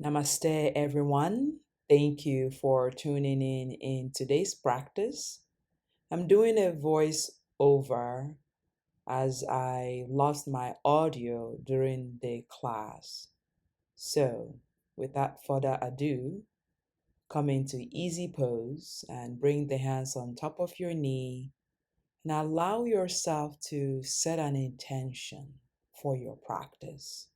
Namaste, everyone. Thank you for tuning in today's practice. I'm doing a voice over as I lost my audio during the class. So, without further ado, come into easy pose and bring the hands on top of your knee and allow yourself to set an intention for your practice.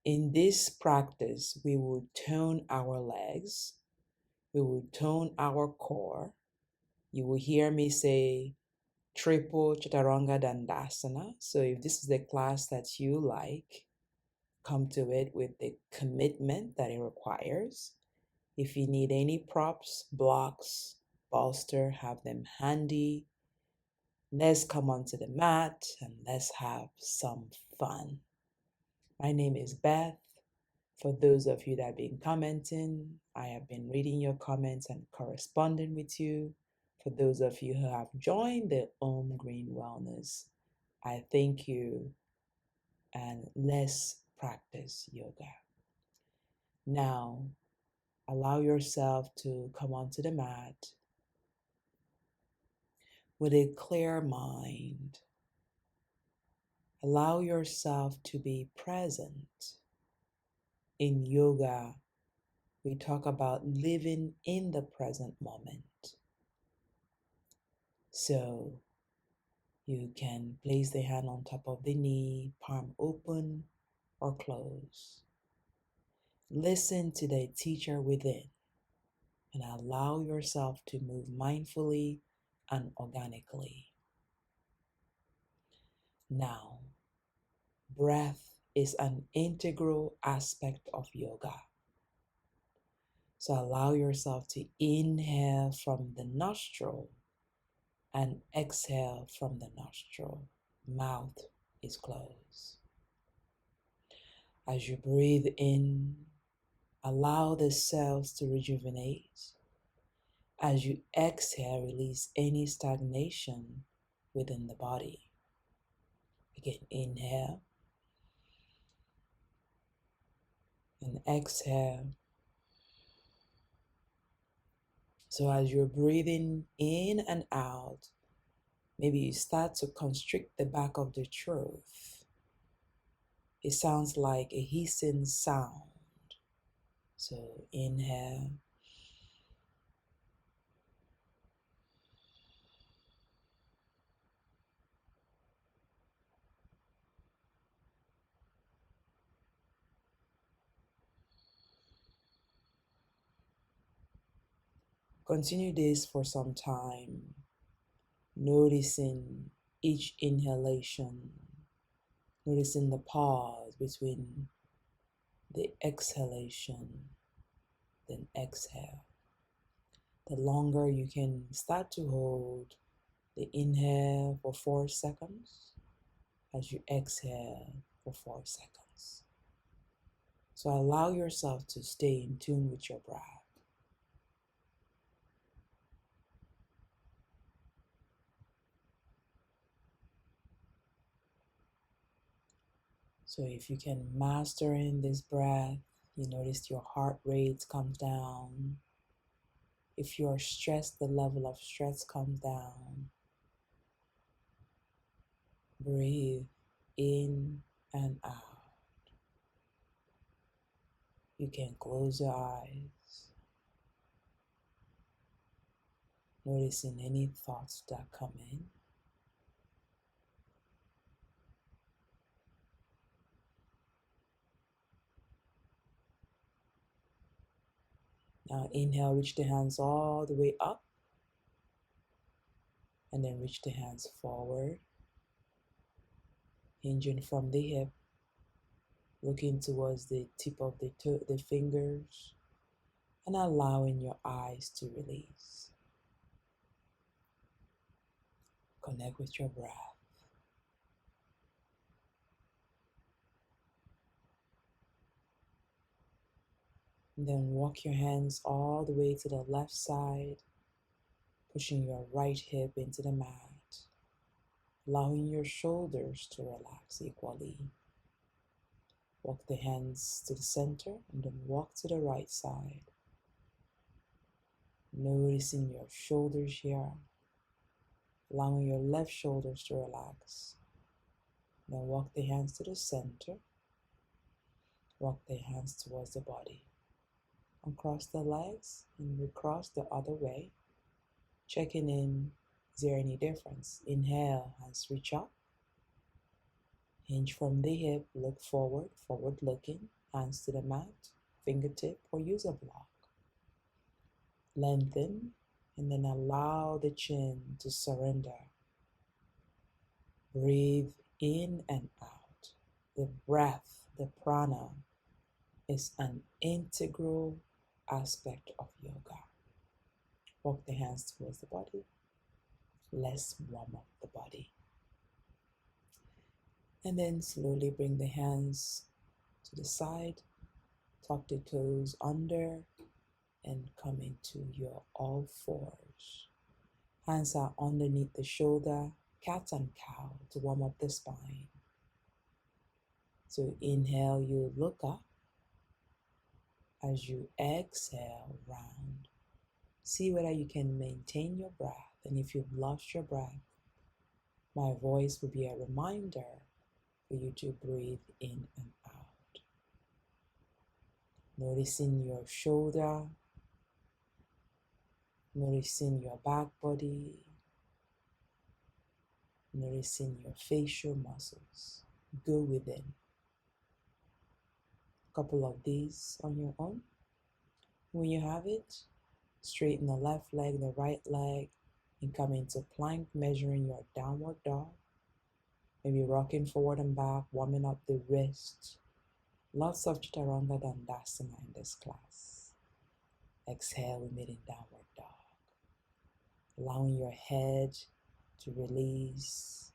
In this practice, we will tone our legs, we will tone our core. You will hear me say triple chaturanga dandasana. So if this is the class that you like, come to it with the commitment that it requires. If you need any props, blocks, bolster, have them handy. Let's come onto the mat and let's have some fun. My name is Beth. For those of you that have been commenting, I have been reading your comments and corresponding with you. For those of you who have joined the Om Green Wellness, I thank you and let's practice yoga. Now, allow yourself to come onto the mat with a clear mind. Allow yourself to be present. In yoga, we talk about living in the present moment. So you can place the hand on top of the knee, palm open or closed. Listen to the teacher within and allow yourself to move mindfully and organically. Now, breath is an integral aspect of yoga. So allow yourself to inhale from the nostril and exhale from the nostril. Mouth is closed. As you breathe in, allow the cells to rejuvenate. As you exhale, release any stagnation within the body. Again, inhale and exhale. So as you're breathing in and out, maybe you start to constrict the back of the throat. It sounds like a hissing sound. So inhale. Continue this for some time, noticing each inhalation, noticing the pause between the exhalation, then exhale. The longer you can start to hold the inhale for 4 seconds as you exhale for 4 seconds. So allow yourself to stay in tune with your breath. So if you can master in this breath, you notice your heart rate comes down. If you are stressed, the level of stress comes down. Breathe in and out. You can close your eyes, noticing any thoughts that come in. Now inhale, reach the hands all the way up, and then reach the hands forward, hinging from the hip, looking towards the tip of the fingers, and allowing your eyes to release. Connect with your breath. And then walk your hands all the way to the left side, pushing your right hip into the mat, allowing your shoulders to relax equally. Walk the hands to the center and then walk to the right side. Noticing your shoulders here, allowing your left shoulders to relax. Then walk the hands to the center. Walk the hands towards the body. Uncross the legs and recross the other way. Checking in, is there any difference? Inhale, hands reach up. Hinge from the hip, look forward, forward looking, hands to the mat, fingertip, or use a block. Lengthen, and then allow the chin to surrender. Breathe in and out. The breath, the prana, is an integral aspect of yoga. Walk the hands towards the body. Let's warm up the body. And then slowly bring the hands to the side, tuck the toes under, and come into your all fours. Hands are underneath the shoulder, cat and cow to warm up the spine. So inhale, you look up. As you exhale, round. See whether you can maintain your breath. And if you've lost your breath, my voice will be a reminder for you to breathe in and out. Noticing your shoulder, noticing your back body, noticing your facial muscles. Go within. A couple of these on your own. When you have it, straighten the left leg, the right leg, and come into plank, measuring your downward dog. Maybe rocking forward and back, warming up the wrist. Lots of chaturanga dandasana in this class. Exhale, we meet in downward dog. Allowing your head to release.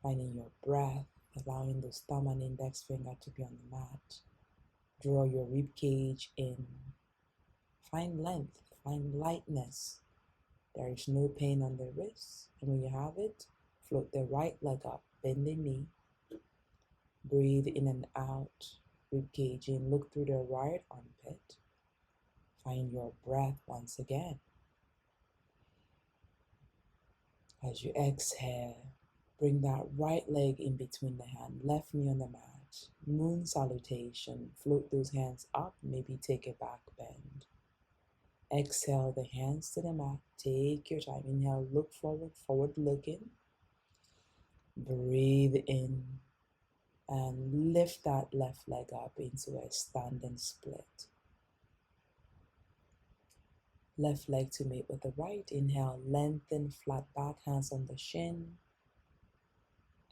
Finding your breath, allowing those thumb and index finger to be on the mat. Draw your rib cage in. Find length, find lightness. There is no pain on the wrist. And when you have it, float the right leg up, bend the knee. Breathe in and out, rib cage in, look through the right armpit. Find your breath once again. As you exhale, bring that right leg in between the hand, left knee on the mat. Moon salutation, float those hands up, maybe take a back bend. Exhale the hands to the mat, take your time. Inhale, look forward, forward looking. Breathe in and lift that left leg up into a standing split. Left leg to meet with the right. Inhale, lengthen, flat back, hands on the shin.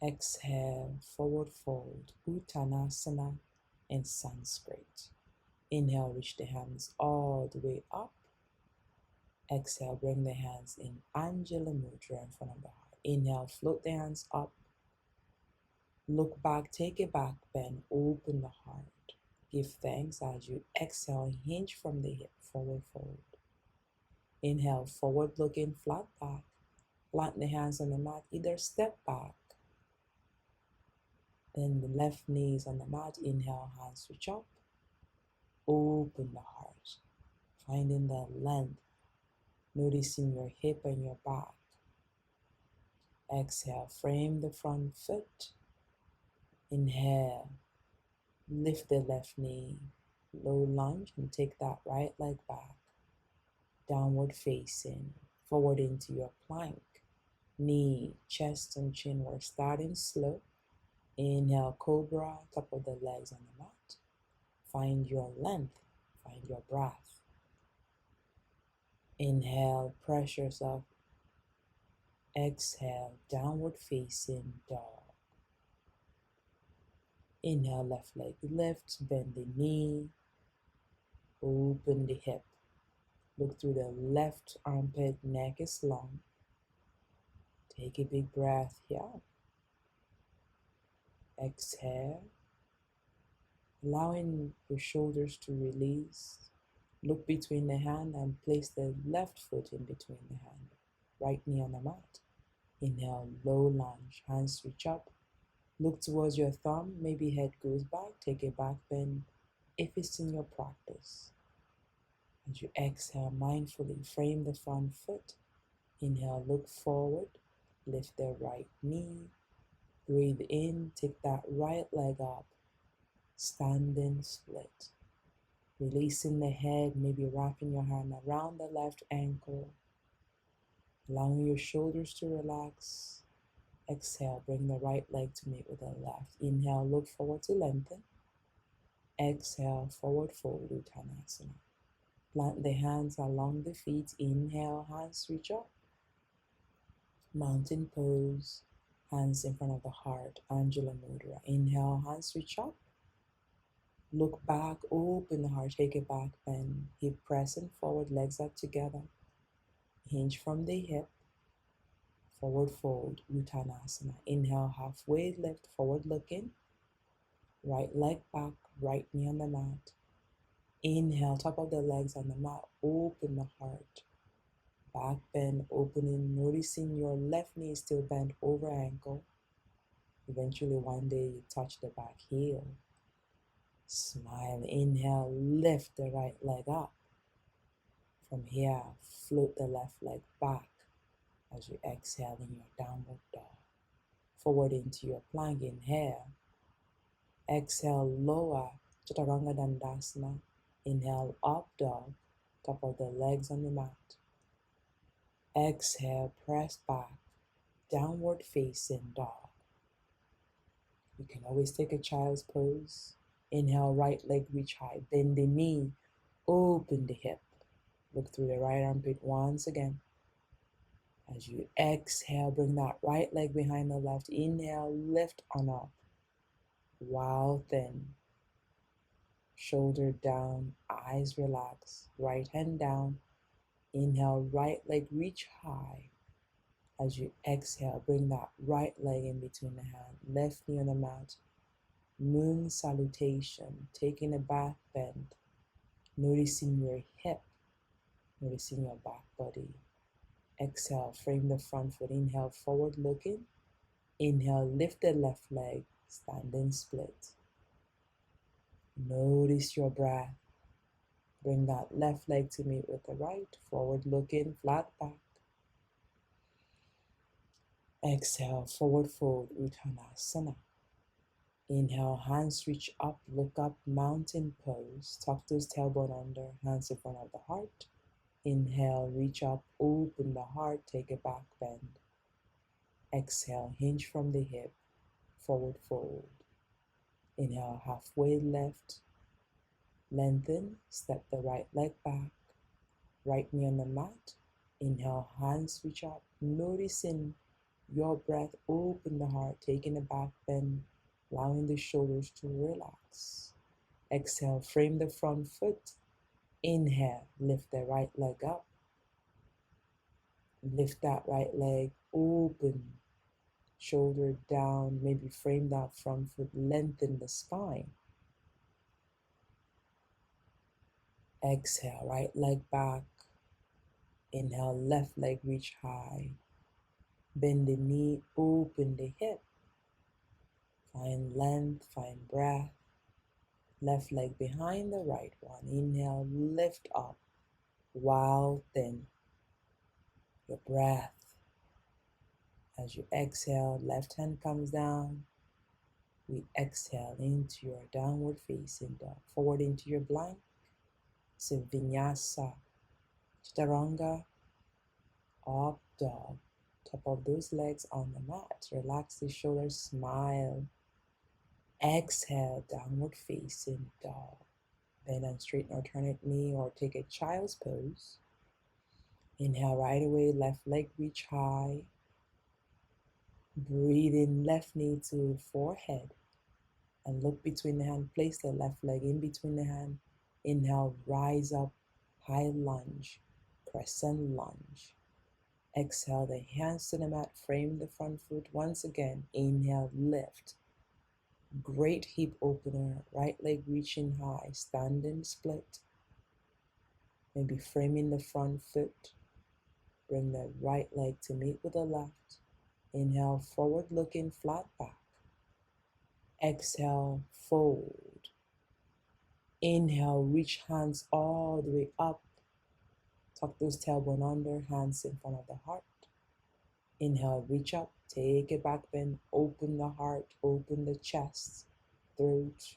Exhale, forward fold, Uttanasana in Sanskrit. Inhale, reach the hands all the way up. Exhale, bring the hands in Anjali Mudra in front of the heart. Inhale, float the hands up. Look back, take a back bend, open the heart. Give thanks as you exhale, hinge from the hip, forward fold. Inhale, forward looking, flat back. Plant the hands on the mat, either step back. Then the left knee is on the mat. Inhale, hands reach up. Open the heart. Finding the length. Noticing your hip and your back. Exhale, frame the front foot. Inhale, lift the left knee. Low lunge and take that right leg back. Downward facing, forward into your plank. Knee, chest and chin, we're starting slow. Inhale, cobra, top of the legs on the mat. Find your length, find your breath. Inhale, press yourself. Exhale, downward facing dog. Inhale, left leg lift, bend the knee, open the hip. Look through the left armpit, neck is long. Take a big breath here. Exhale, allowing your shoulders to release. Look between the hand and place the left foot in between the hand. Right knee on the mat. Inhale, low lunge, hands reach up. Look towards your thumb, maybe head goes back, take a back bend if it's in your practice. As you exhale mindfully, frame the front foot. Inhale, look forward, lift the right knee. Breathe in, take that right leg up, standing split. Releasing the head, maybe wrapping your hand around the left ankle. Allowing your shoulders to relax. Exhale, bring the right leg to meet with the left. Inhale, look forward to lengthen. Exhale, forward fold, Uttanasana. Plant the hands along the feet. Inhale, hands reach up. Mountain pose. Hands in front of the heart, Anjula Mudra. Inhale, hands reach up. Look back, open the heart, take a back bend. Hip pressing forward, legs up together. Hinge from the hip. Forward fold, Uttanasana. Inhale, halfway lift, forward looking. Right leg back, right knee on the mat. Inhale, top of the legs on the mat, open the heart. Back bend, opening, noticing your left knee is still bent over ankle. Eventually one day you touch the back heel. Smile, inhale, lift the right leg up. From here, float the left leg back as you exhale in your downward dog. Forward into your plank, inhale. Exhale, lower, Chaturanga Dandasana. Inhale, up dog, top of the legs on the mat. Exhale, press back, downward facing dog. You can always take a child's pose. Inhale, right leg reach high, bend the knee, open the hip. Look through the right armpit once again. As you exhale, bring that right leg behind the left. Inhale, lift on up. While thin. Shoulder down, eyes relax. Right hand down. Inhale, right leg reach high. As you exhale, bring that right leg in between the hand. Left knee on the mat. Moon salutation. Taking a back bend. Noticing your hip. Noticing your back body. Exhale, frame the front foot. Inhale, forward looking. Inhale, lift the left leg, standing split. Notice your breath. Bring that left leg to meet with the right. Forward looking, flat back. Exhale, forward fold, Uttanasana. Inhale, hands reach up, look up, mountain pose. Tuck those tailbone under, hands in front of the heart. Inhale, reach up, open the heart, take a back bend. Exhale, hinge from the hip, forward fold. Inhale, halfway lift, lengthen, step the right leg back, right knee on the mat. Inhale, hands reach up, noticing your breath, open the heart, taking a back bend, allowing the shoulders to relax. Exhale, frame the front foot. Inhale, lift the right leg up. Lift that right leg, open, shoulder down, maybe frame that front foot, lengthen the spine. Exhale, right leg back. Inhale, left leg reach high. Bend the knee, open the hip. Find length, find breath. Left leg behind the right one. Inhale, lift up, while thin. Your breath. As you exhale, left hand comes down. We exhale into your downward facing dog. Forward into your plank. So Vinyasa, Chaturanga, up dog. Top of those legs on the mat. Relax the shoulders, smile. Exhale, downward facing dog. Bend and straighten alternate knee or take a child's pose. Inhale right away, left leg reach high. Breathe in, left knee to forehead. And look between the hand, place the left leg in between the hand. Inhale, rise up, high lunge, crescent lunge. Exhale, the hands to the mat, frame the front foot. Once again, inhale, lift. Great hip opener, right leg reaching high, standing split. Maybe framing the front foot. Bring the right leg to meet with the left. Inhale, forward looking, flat back. Exhale, fold. Inhale, reach hands all the way up. Tuck those tailbone under, hands in front of the heart. Inhale, reach up, take a back bend, open the heart, open the chest, throat.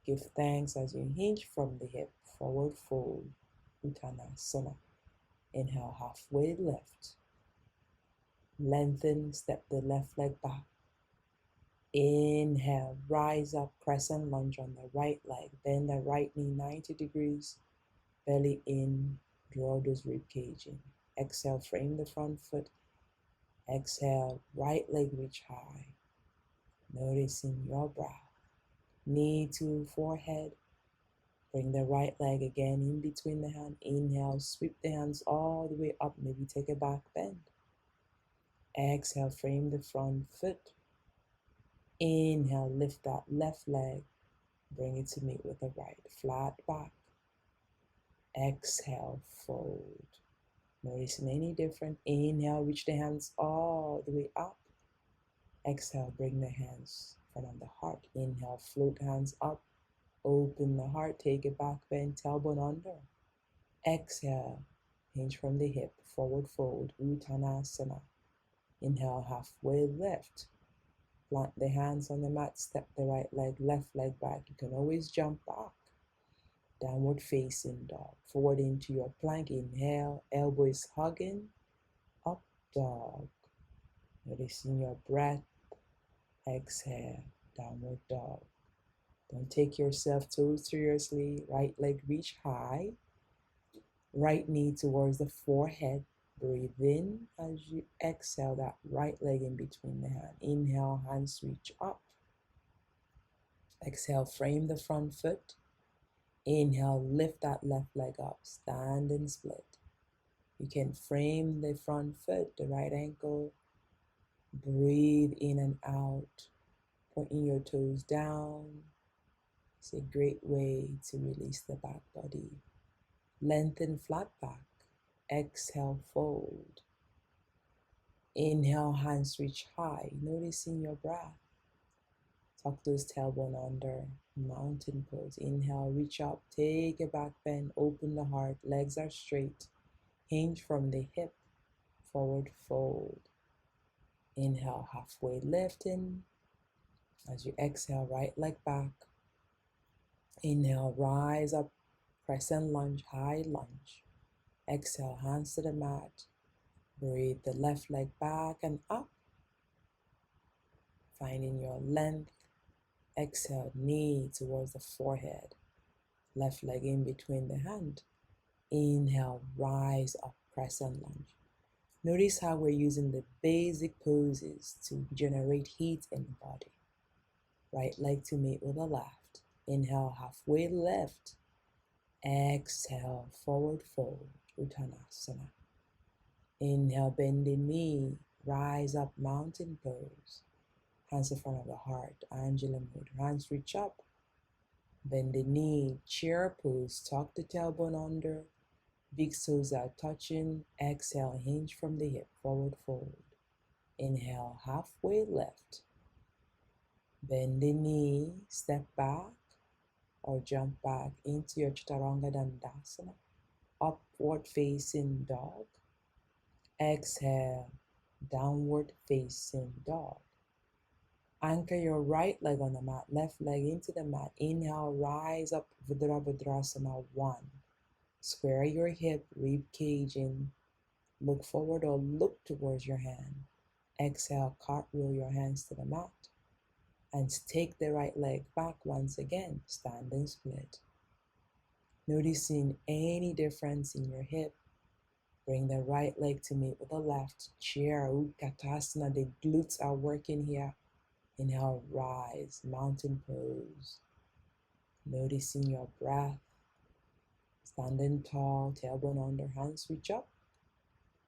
Give thanks as you hinge from the hip, forward fold, Uttanasana. Inhale, halfway lift. Lengthen, step the left leg back. Inhale, rise up, crescent lunge on the right leg. Bend the right knee 90 degrees, belly in, draw those rib cage in. Exhale, frame the front foot. Exhale, right leg reach high. Noticing your breath. Knee to forehead. Bring the right leg again in between the hand. Inhale, sweep the hands all the way up. Maybe take a back bend. Exhale, frame the front foot. Inhale, lift that left leg. Bring it to meet with the right. Flat back. Exhale, fold. Noticing any different. Inhale, reach the hands all the way up. Exhale, bring the hands in front of the heart. Inhale, float hands up. Open the heart, take it back, bend, tailbone under. Exhale, hinge from the hip, forward fold, Uttanasana. Inhale, halfway lift. Plant the hands on the mat, step the right leg, left leg back. You can always jump back. Downward facing dog. Forward into your plank. Inhale, elbow is hugging. Up dog. Noticing your breath. Exhale, downward dog. Don't take yourself too seriously. Right leg reach high. Right knee towards the forehead. Breathe in as you exhale that right leg in between the hand. Inhale, hands reach up. Exhale, frame the front foot. Inhale, lift that left leg up. Stand and split. You can frame the front foot, the right ankle. Breathe in and out. Pointing your toes down. It's a great way to release the back body. Lengthen flat back. Exhale, fold. Inhale, hands reach high. Noticing your breath. Tuck those tailbone under. Mountain pose. Inhale, reach up. Take a back bend. Open the heart. Legs are straight. Hinge from the hip. Forward fold. Inhale, halfway lifting. As you exhale, right leg back. Inhale, rise up. Crescent lunge, high lunge. Exhale, hands to the mat. Breathe the left leg back and up. Finding your length. Exhale, knee towards the forehead. Left leg in between the hand. Inhale, rise up, crescent lunge. Notice how we're using the basic poses to generate heat in the body. Right leg to meet with the left. Inhale, halfway lift. Exhale, forward fold, Uttanasana. Inhale, bend the knee, rise up, mountain pose. Hands in front of the heart, Anjula mode. Hands reach up, bend the knee, chair pose, tuck the tailbone under. Big toes are touching. Exhale, hinge from the hip, forward fold. Inhale, halfway lift. Bend the knee, step back or jump back into your Chaturanga Dandasana. Upward facing dog. Exhale, downward facing dog. Anchor your right leg on the mat, left leg into the mat. Inhale, rise up, Virabhadrasana 1. Square your hip, rib cage in. Look forward or look towards your hand. Exhale, cartwheel your hands to the mat. And take the right leg back once again. Stand and split. Noticing any difference in your hip. Bring the right leg to meet with the left. Chair, Utkatasana. The glutes are working here. Inhale, rise, mountain pose. Noticing your breath. Standing tall, tailbone under, hands reach up.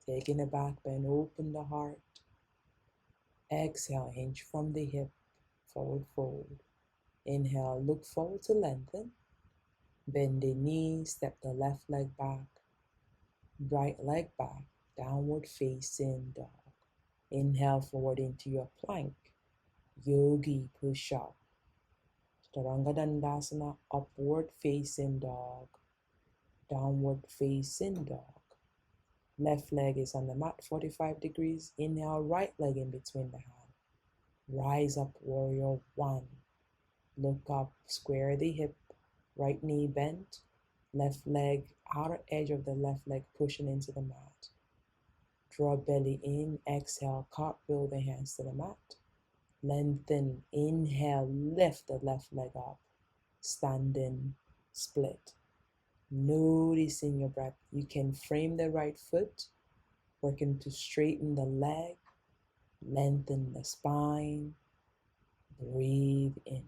Taking a back bend, open the heart. Exhale, hinge from the hip, forward fold. Inhale, look forward to lengthen. Bend the knee, step the left leg back. Right leg back, downward facing dog. Inhale forward into your plank. Yogi push up. Chaturanga Dandasana, upward facing dog, downward facing dog. Left leg is on the mat, 45 degrees. Inhale, right leg in between the hand. Rise up, warrior one. Look up, square the hip, right knee bent, left leg, outer edge of the left leg pushing into the mat. Draw belly in, exhale, cartwheel the hands to the mat. Lengthen, inhale, lift the left leg up. Standing split. Noticing your breath. You can frame the right foot, working to straighten the leg, lengthen the spine. Breathe in.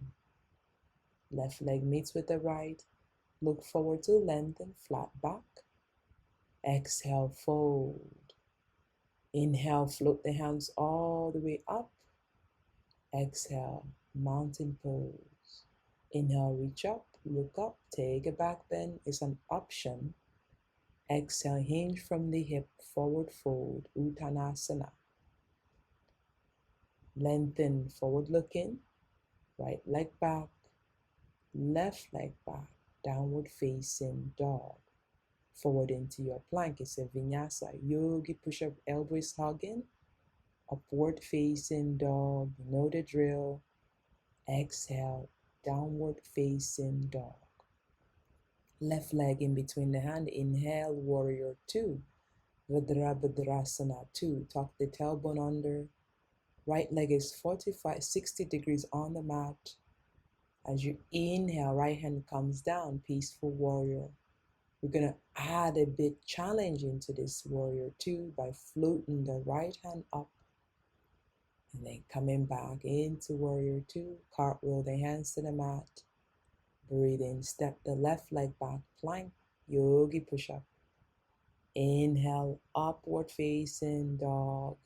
Left leg meets with the right. Look forward to lengthen, flat back. Exhale, fold. Inhale, float the hands all the way up. Exhale, mountain pose. Inhale, reach up, look up, take a back bend. It's an option. Exhale, hinge from the hip, forward fold, Uttanasana. Lengthen, forward looking, right leg back, left leg back, downward facing dog. Forward into your plank. It's a Vinyasa Yogi push-up, elbows hugging. Upward facing dog. You know the drill. Exhale, downward facing dog. Left leg in between the hand. Inhale, warrior two. Vadrasana two. Tuck the tailbone under. Right leg is 60 degrees on the mat. As you inhale, right hand comes down, peaceful warrior. We're going to add a bit challenge into this warrior two by floating the right hand up and then coming back into warrior two. Cartwheel the hands to the mat. Breathe in, step the left leg back, plank, yogi push-up. Inhale, upward facing dog.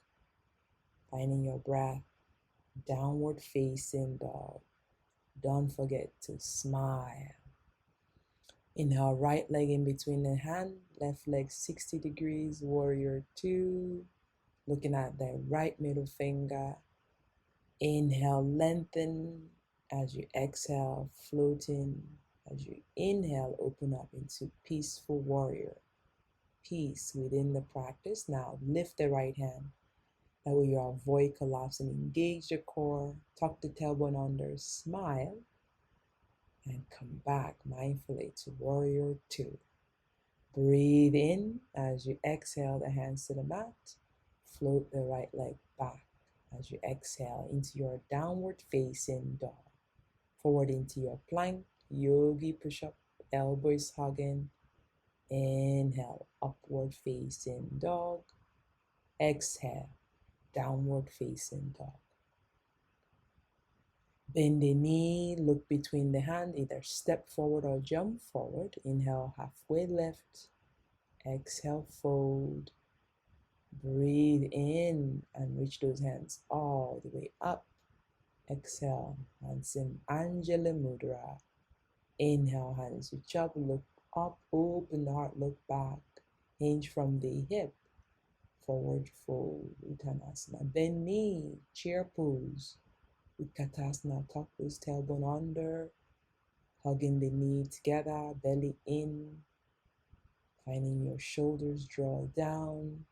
Finding your breath, downward facing dog. Don't forget to smile. Inhale, right leg in between the hand, left leg 60 degrees, warrior two. Looking at the right middle finger. Inhale, lengthen as you exhale, floating. As you inhale, open up into peaceful warrior. Peace within the practice. Now lift the right hand. That way you avoid collapsing. Engage the core, tuck the tailbone under, smile. And come back mindfully to warrior two. Breathe in as you exhale the hands to the mat. Float the right leg back as you exhale into your downward facing dog. Forward into your plank, yogi push-up, elbows hugging. Inhale, upward facing dog. Exhale, downward facing dog. Bend the knee, look between the hand, either step forward or jump forward. Inhale, halfway lift. Exhale, fold. Breathe in and reach those hands all the way up. Exhale, hands in Anjali Mudra. Inhale, hands reach up, look up, open the heart, look back. Hinge from the hip. Forward fold, Uttanasana. Bend knee, chair pose. Utkatasana, tuck those tailbone under, hugging the knee together, belly in, finding your shoulders draw down.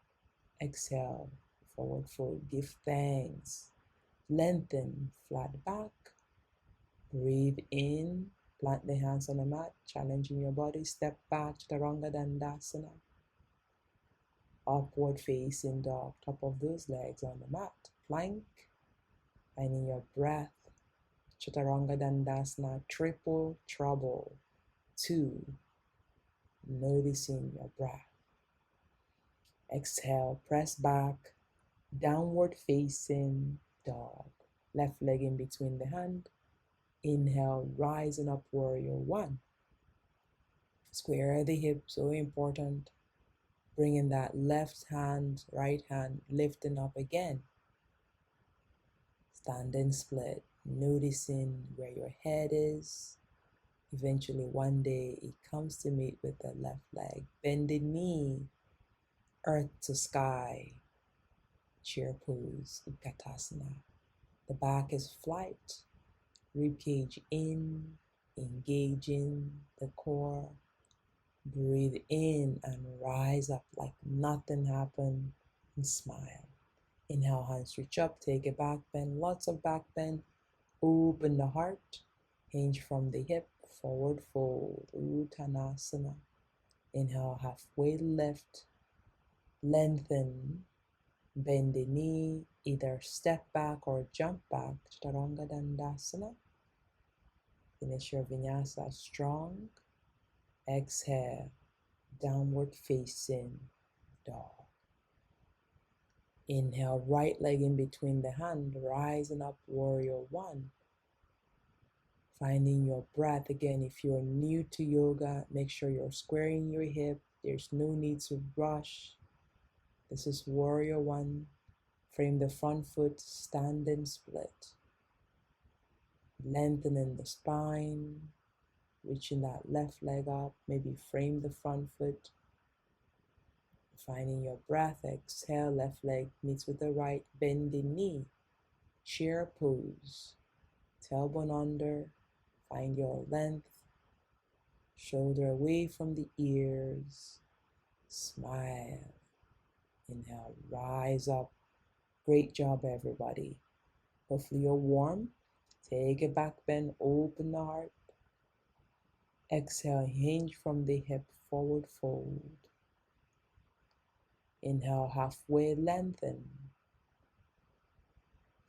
Exhale, forward fold, give thanks. Lengthen, flat back. Breathe in, plant the hands on the mat, challenging your body. Step back, Chaturanga Dandasana. Upward facing dog, top of those legs on the mat. Plank. Finding your breath, Chaturanga Dandasana, triple trouble, two, noticing your breath. Exhale, press back, downward facing dog, left leg in between the hand. Inhale, rising up, warrior one. Square the hip, so important. Bringing that left hand, right hand, lifting up again. Standing split, noticing where your head is. Eventually, one day, it comes to meet with the left leg. Bend the knee, earth to sky. Chair pose, Utkatasana. The back is flight. Ribcage in, engaging the core. Breathe in and rise up like nothing happened and smile. Inhale, hands reach up, take a back bend, lots of back bend. Open the heart, hinge from the hip, forward fold, Uttanasana. Inhale, halfway lift, lengthen, bend the knee, either step back or jump back, Chaturanga Dandasana. Finish your vinyasa strong. Exhale, downward facing dog. Inhale, right leg in between the hand, rising up, warrior one. Finding your breath again. If you're new to yoga, make sure you're squaring your hip. There's no need to rush. This is warrior one. Frame the front foot, standing split. Lengthening the spine, reaching that left leg up. Maybe frame the front foot. Finding your breath, exhale, left leg meets with the right, bend the knee, chair pose, tailbone under, find your length, shoulder away from the ears, smile, inhale, rise up. Great job, everybody. Hopefully you're warm. Take a back bend, open the heart. Exhale, hinge from the hip, forward fold. Inhale, halfway lengthen.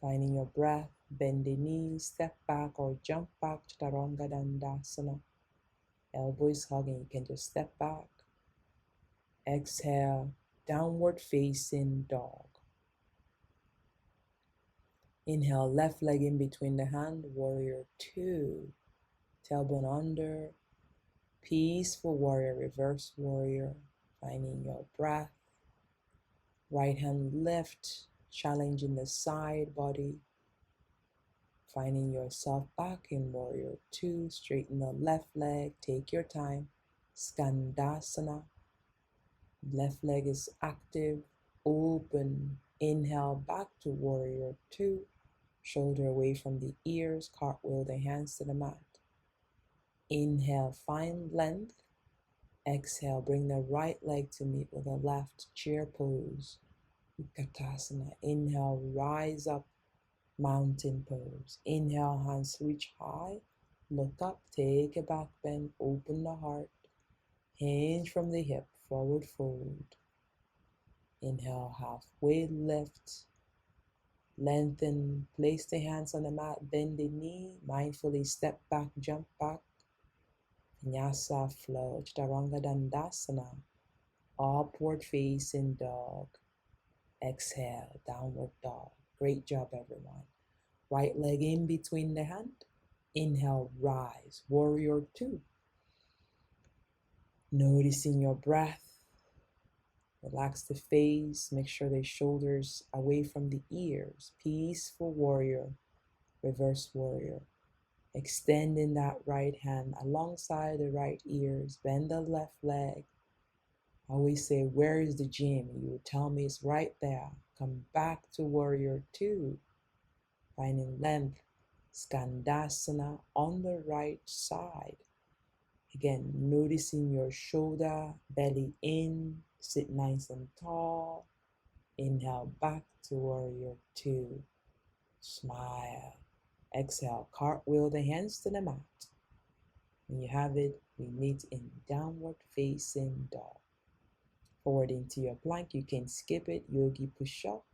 Finding your breath, bend the knees, step back or jump back, Chaturanga Dandasana. Elbows hugging, you can just step back. Exhale, downward facing dog. Inhale, left leg in between the hand, warrior two. Tailbone under, peaceful warrior, reverse warrior. Finding your breath. Right hand lift, challenging the side body. Finding yourself back in warrior two. Straighten the left leg, take your time. Skandasana. Left leg is active, open. Inhale, back to warrior two. Shoulder away from the ears, cartwheel the hands to the mat. Inhale, find length. Exhale, bring the right leg to meet with the left, chair pose. Utkatasana. Inhale, rise up, mountain pose. Inhale, hands reach high. Look up, take a back bend, open the heart. Hinge from the hip, forward fold. Inhale, halfway lift. Lengthen, place the hands on the mat, bend the knee. Mindfully step back, jump back. Vinyasa Flow, Chaturanga Dandasana. Upward facing dog. Exhale, downward dog. Great job, everyone. Right leg in between the hand. Inhale, rise, warrior two. Noticing your breath. Relax the face, make sure the shoulders away from the ears. Peaceful warrior, reverse warrior. Extending that right hand alongside the right ears. Bend the left leg. I always say, where is the gym? You would tell me it's right there. Come back to warrior two. Finding length. Skandasana on the right side. Again, noticing your shoulder, belly in, sit nice and tall. Inhale, back to warrior two. Smile. Exhale, cartwheel the hands to the mat. When you have it, we meet in downward facing dog. Forward into your plank, you can skip it, yogi push up.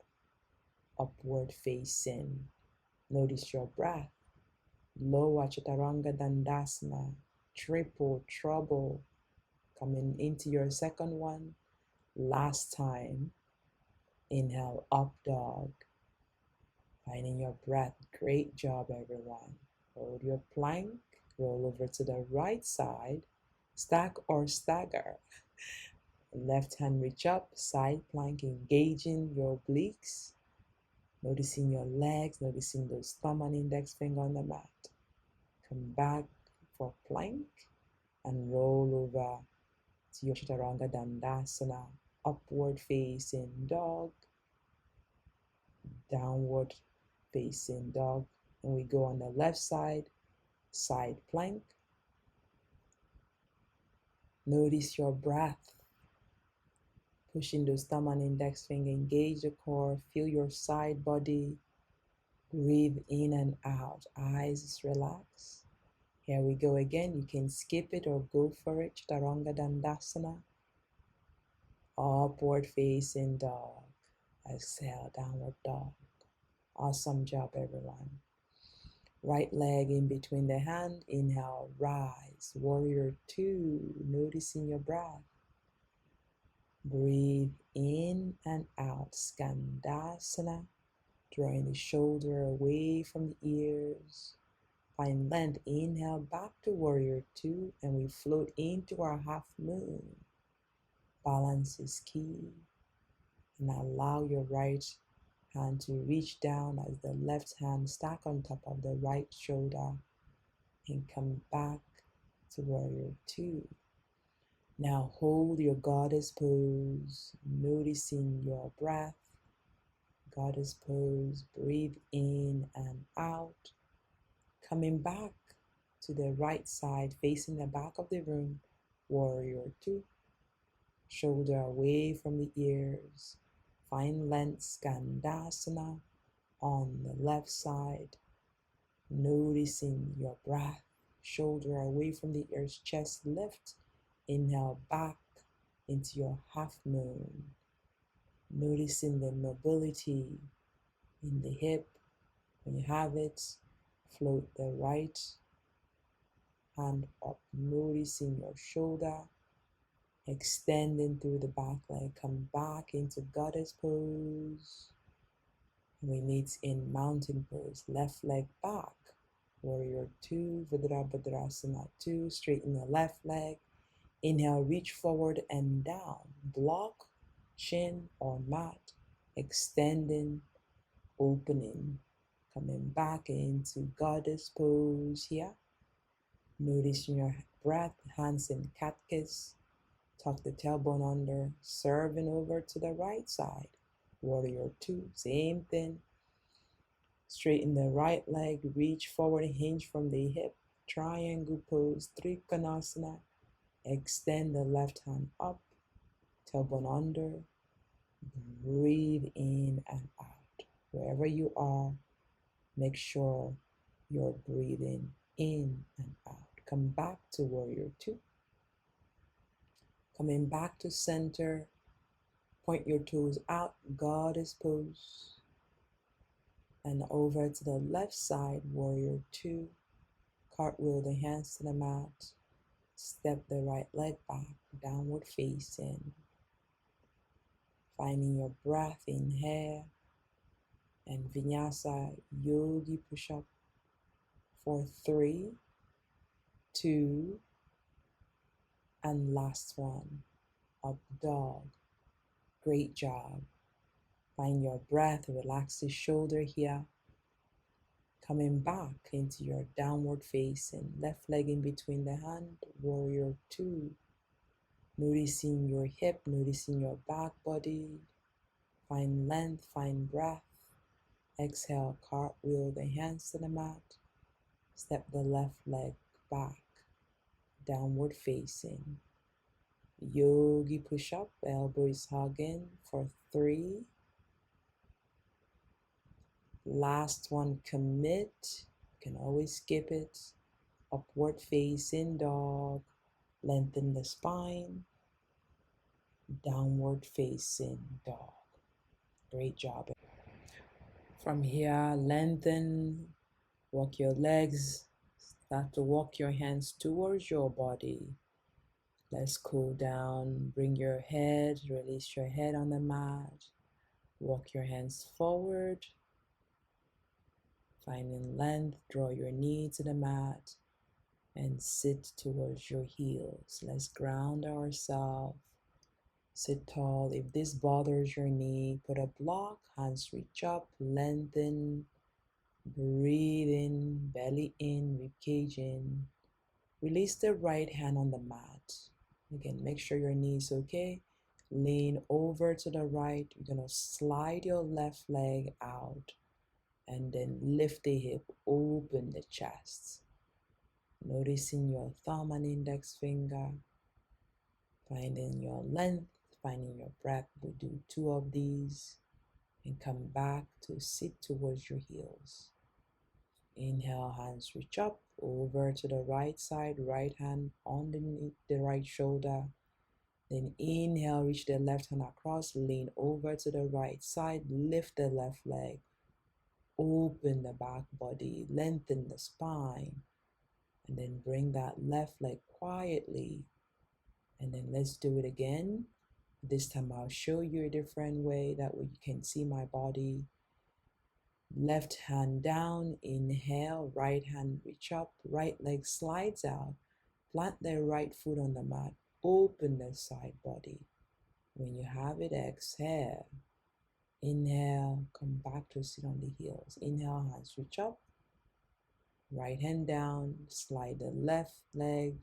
Upward facing. Notice your breath. Lower Chaturanga Dandasana. Triple trouble. Coming into your second one. Last time. Inhale, up dog. Finding your breath. Great job, everyone. Hold your plank. Roll over to the right side. Stack or stagger. Left hand reach up. Side plank, engaging your obliques. Noticing your legs. Noticing those thumb and index finger on the mat. Come back for plank and roll over to your Chaturanga Dandasana. Upward facing dog. Downward facing dog. And we go on the left side, side plank. Notice your breath. Pushing those thumb and index finger, engage the core, feel your side body. Breathe in and out, eyes relax. Here we go again. You can skip it or go for it. Chaturanga Dandasana. Upward facing dog. Exhale, downward dog. Awesome job, everyone. Right leg in between the hand. Inhale, rise. Warrior 2. Noticing your breath. Breathe in and out. Skandasana. Drawing the shoulder away from the ears. Find length. Inhale back to warrior 2. And we float into our half moon. Balance is key. And allow your right hand to reach down as the left hand stack on top of the right shoulder. And come back to warrior 2. Now hold your goddess pose, noticing your breath. Goddess pose, breathe in and out. Coming back to the right side, facing the back of the room, warrior 2. Shoulder away from the ears. Find length, Skandasana on the left side. Noticing your breath, shoulder away from the ears, chest lift. Inhale back into your half moon. Noticing the mobility in the hip. When you have it, float the right hand up, noticing your shoulder, extending through the back leg. Come back into goddess pose. We meet in mountain pose. Left leg back. Warrior 2, Virabhadrasana 2. Straighten the left leg. Inhale, reach forward and down. Block, chin or mat. Extending, opening. Coming back into goddess pose here. Noticing your breath, hands in cat kiss. Tuck the tailbone under, serving over to the right side. Warrior 2, same thing. Straighten the right leg, reach forward, hinge from the hip. Triangle pose, Trikonasana. Extend the left hand up, tailbone under. Breathe in and out. Wherever you are, make sure you're breathing in and out. Come back to warrior 2. Coming back to center, point your toes out, goddess pose. And over to the left side, warrior 2. Cartwheel the hands to the mat. Step the right leg back, downward facing. Finding your breath, inhale. And Vinyasa Yogi push-up for 3, 2, and last one, up dog. Great job. Find your breath, relax the shoulder here. Coming back into your downward facing, left leg in between the hand, warrior 2. Noticing your hip, noticing your back body. Find length, find breath. Exhale, cartwheel the hands to the mat. Step the left leg back, downward facing. Yogi push-up, elbow is hugging for 3. Last one, commit. You can always skip it. Upward facing dog. Lengthen the spine. Downward facing dog. Great job. From here, lengthen. Walk your legs. Start to walk your hands towards your body. Let's cool down. Bring your head. Release your head on the mat. Walk your hands forward. Finding length, draw your knee to the mat and sit towards your heels. Let's ground ourselves. Sit tall. If this bothers your knee, put a block, hands reach up, lengthen, breathe in, belly in, ribcage in. Release the right hand on the mat. Again, make sure your knee is okay. Lean over to the right. You're going to slide your left leg out And then lift the hip, open the chest. Noticing your thumb and index finger, finding your length, finding your breath. We do 2 of these and come back to sit towards your heels. Inhale, hands reach up over to the right side, right hand underneath the right shoulder. Then inhale, reach the left hand across, lean over to the right side, lift the left leg, open the back body, lengthen the spine, and then bring that left leg quietly. And then let's do it again. This time I'll show you a different way, that way you can see my body. Left hand down, inhale, right hand reach up, right leg slides out, plant the right foot on the mat, open the side body. When you have it, exhale. Inhale, come back to sit on the heels. Inhale, hands reach up, right hand down, slide the left leg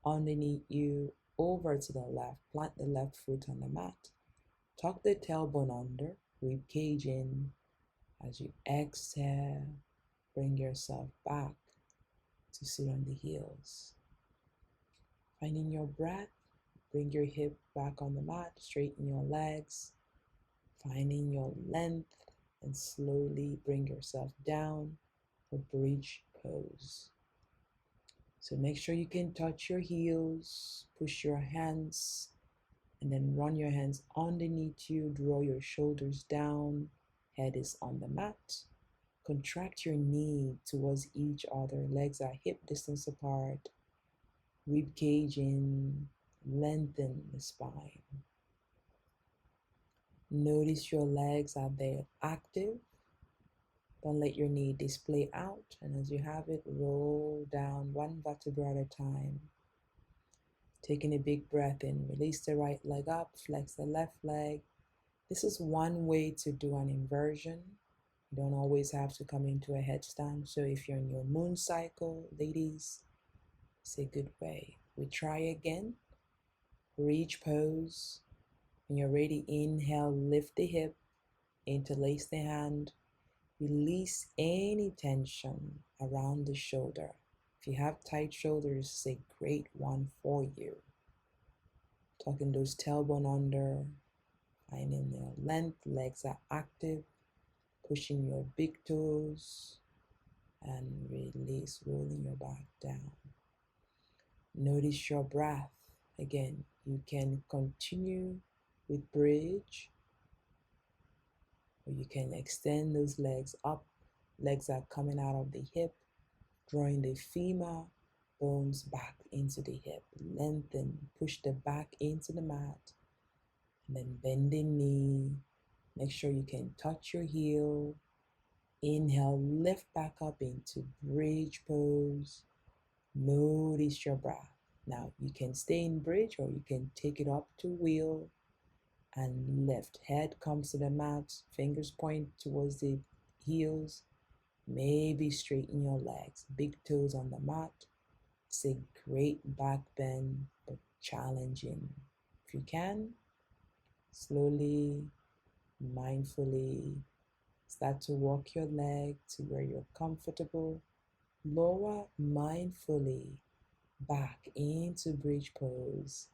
underneath you, over to the left, plant the left foot on the mat, tuck the tailbone under, rib cage in. As you exhale, bring yourself back to sit on the heels. Finding your breath, bring your hip back on the mat, straighten your legs, finding your length, and slowly bring yourself down for bridge pose. So make sure you can touch your heels, push your hands, and then run your hands underneath you, draw your shoulders down, head is on the mat. Contract your knee towards each other, legs are hip distance apart, rib cage in, lengthen the spine. Notice your legs, are they active? Don't let your knee display out, and as you have it, roll down one vertebra at a time. Taking a big breath in, release the right leg up, flex the left leg. This is one way to do an inversion. You don't always have to come into a headstand. So if you're in your moon cycle, ladies, it's a good way. We try again. Reach pose. When you're ready, inhale, lift the hip, interlace the hand. Release any tension around the shoulder. If you have tight shoulders, it's a great one for you. Tucking those tailbone under, finding their length, legs are active, pushing your big toes, and release, rolling your back down. Notice your breath. Again, you can continue with bridge, or you can extend those legs up. Legs are coming out of the hip, drawing the femur bones back into the hip. Lengthen, push the back into the mat, and then bend the knee. Make sure you can touch your heel. Inhale, lift back up into bridge pose. Notice your breath. Now you can stay in bridge, or you can take it up to wheel and lift. Head comes to the mat, fingers point towards the heels. Maybe straighten your legs, big toes on the mat. It's a great back bend, but challenging. If you can, slowly, mindfully, start to walk your leg to where you're comfortable. Lower mindfully back into bridge pose,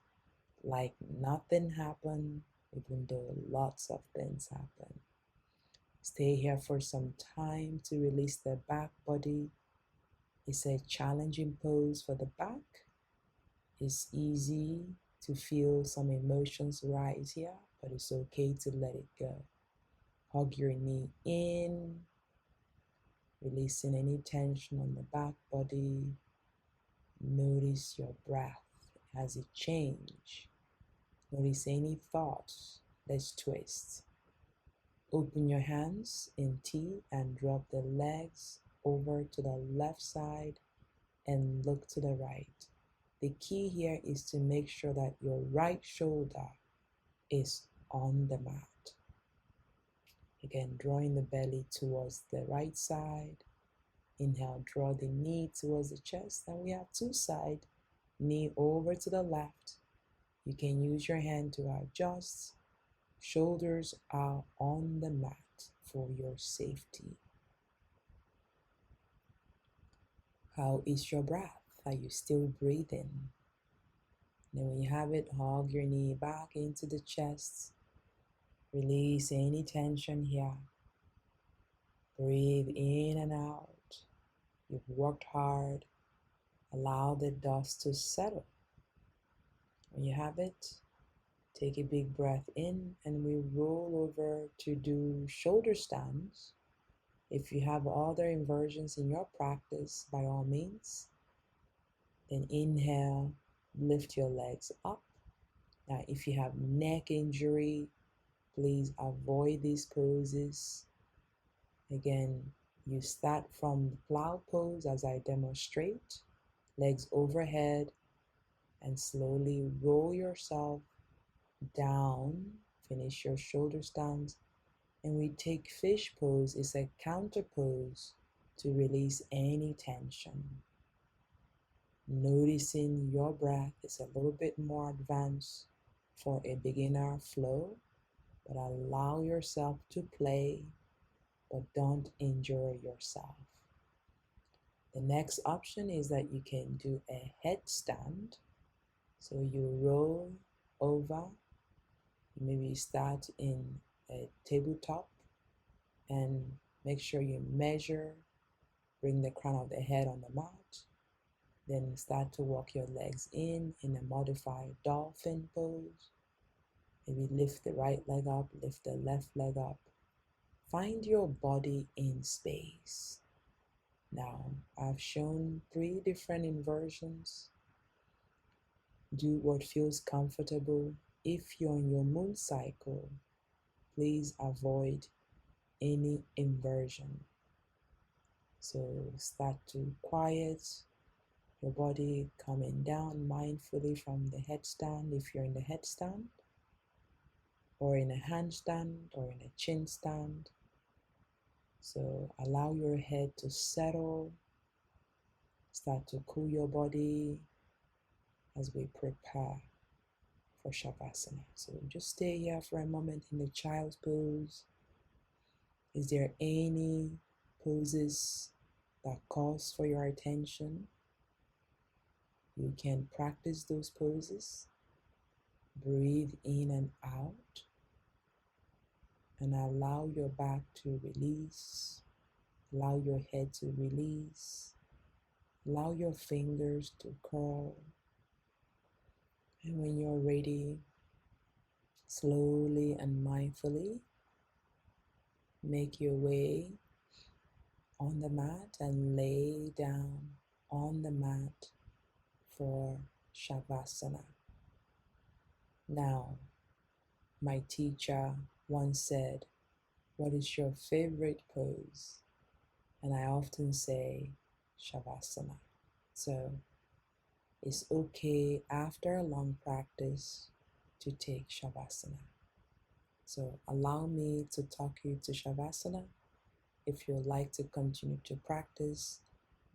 like nothing happened, even though lots of things happen. Stay here for some time to release the back body. It's a challenging pose for the back. It's easy to feel some emotions rise here, but it's okay to let it go. Hug your knee in, releasing any tension on the back body. Notice your breath as it changes. Notice any thoughts. Let's twist. Open your hands in T and drop the legs over to the left side and look to the right. The key here is to make sure that your right shoulder is on the mat. Again, drawing the belly towards the right side. Inhale, draw the knee towards the chest, and we have two sides. Knee over to the left. You can use your hand to adjust. Shoulders are on the mat for your safety. How is your breath? Are you still breathing? Then when you have it, hug your knee back into the chest. Release any tension here. Breathe in and out. You've worked hard. Allow the dust to settle. When you have it, take a big breath in and we roll over to do shoulder stands. If you have other inversions in your practice, by all means, then inhale, lift your legs up. Now, if you have neck injury, please avoid these poses. Again, you start from the plow pose as I demonstrate, legs overhead, and slowly roll yourself down, finish your shoulder stands, and we take fish pose. It's a counter pose to release any tension. Noticing your breath is a little bit more advanced for a beginner flow, but allow yourself to play, but don't injure yourself. The next option is that you can do a headstand. So you roll over, maybe start in a tabletop and make sure you measure, bring the crown of the head on the mat, then start to walk your legs in a modified dolphin pose. Maybe lift the right leg up, lift the left leg up. Find your body in space. Now, I've shown 3 different inversions. Do what feels comfortable. If you're on your moon cycle, please avoid any inversion. So start to quiet your body, coming down mindfully from the headstand if you're in the headstand, or in a handstand, or in a chin stand. So allow your head to settle. Start to cool your body as we prepare for Shavasana. So just stay here for a moment in the child's pose. Is there any poses that calls for your attention? You can practice those poses. Breathe in and out. And allow your back to release. Allow your head to release. Allow your fingers to curl. And when you're ready, slowly and mindfully, make your way on the mat and lay down on the mat for Shavasana. Now, my teacher once said, "What is your favorite pose?" And I often say, Shavasana. So it's okay after a long practice to take Shavasana. So allow me to talk you to Shavasana. If you'd like to continue to practice,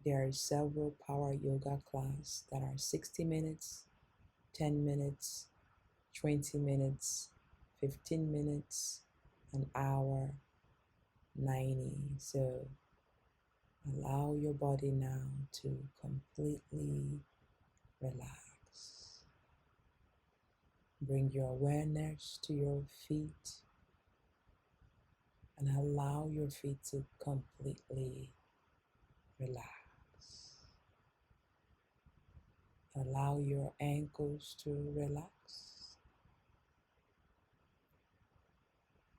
there are several power yoga classes that are 60 minutes, 10 minutes, 20 minutes, 15 minutes, an hour, 90. So allow your body now to completely relax. Bring your awareness to your feet and allow your feet to completely relax. Allow your ankles to relax.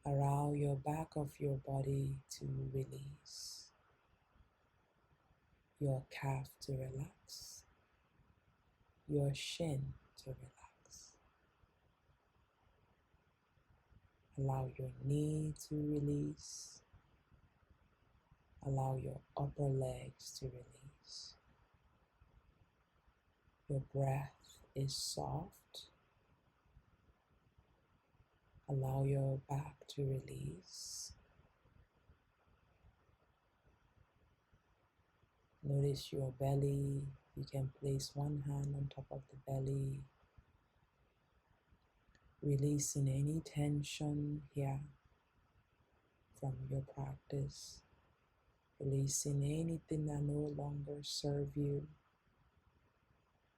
Allow your back of your body to release. Your calf to relax. Your shin to relax. Allow your knee to release. Allow your upper legs to release. Your breath is soft. Allow your back to release. Notice your belly. You can place one hand on top of the belly, releasing any tension here from your practice. releasing anything that no longer serve you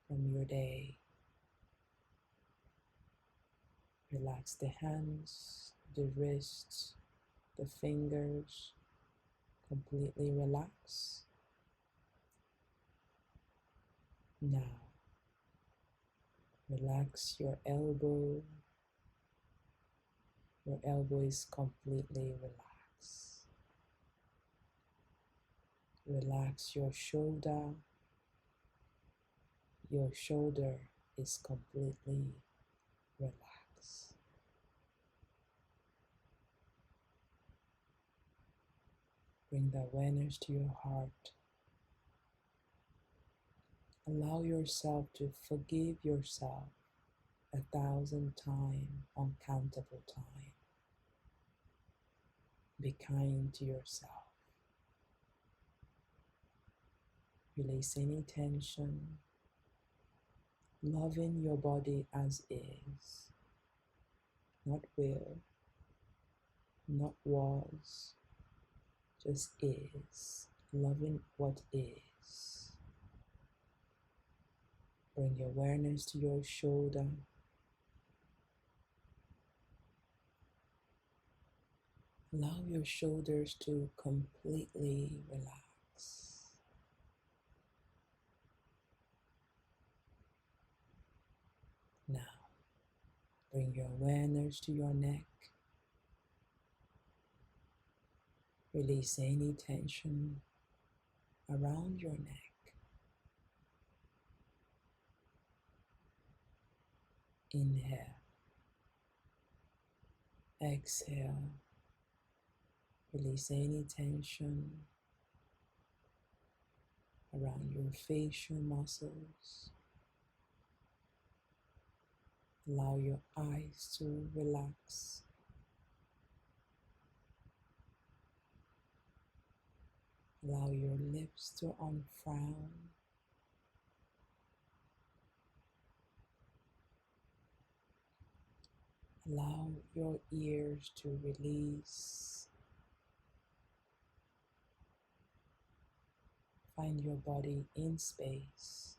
from your day. Relax the hands, the wrists, the fingers, completely relax. Now, relax your elbow. Your elbow is completely relaxed. Relax your shoulder. Your shoulder is completely relaxed. Bring the awareness to your heart. Allow yourself to forgive yourself 1,000 times, uncountable times. Be kind to yourself. Release any tension. Loving your body as is. Not will, not was, just is. Loving what is. Bring your awareness to your shoulder. Allow your shoulders to completely relax. Now, bring your awareness to your neck. Release any tension around your neck. Inhale. Exhale. Release any tension around your facial muscles. Allow your eyes to relax. Allow your lips to unfrown. Allow your ears to release. Find your body in space.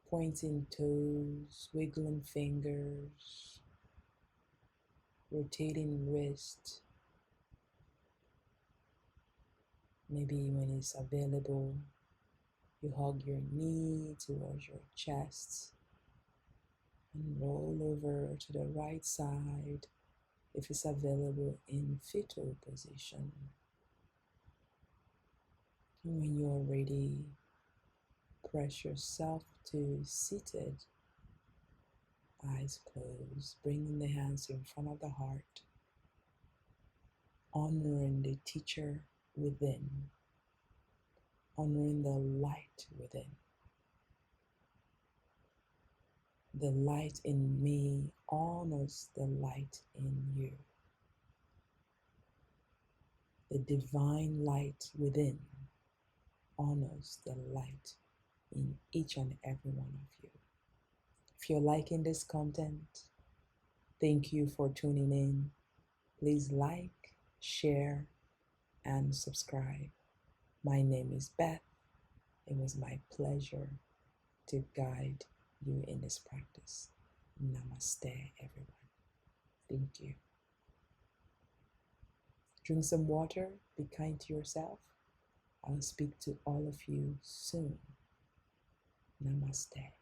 Pointing toes, wiggling fingers, rotating wrist. Maybe when it's available, you hug your knee towards your chest and roll over to the right side if it's available in fetal position. And when you're ready, press yourself to seated, eyes closed, bringing the hands in front of the heart, honoring the teacher within, honoring the light within. The light in me honors the light in you. The divine light within honors the light in each and every one of you. If you're liking this content, thank you for tuning in. Please like, share, and subscribe. My name is Beth. It was my pleasure to guide you in this practice. Namaste, everyone. Thank you. Drink some water. Be kind to yourself. I'll speak to all of you soon. Namaste.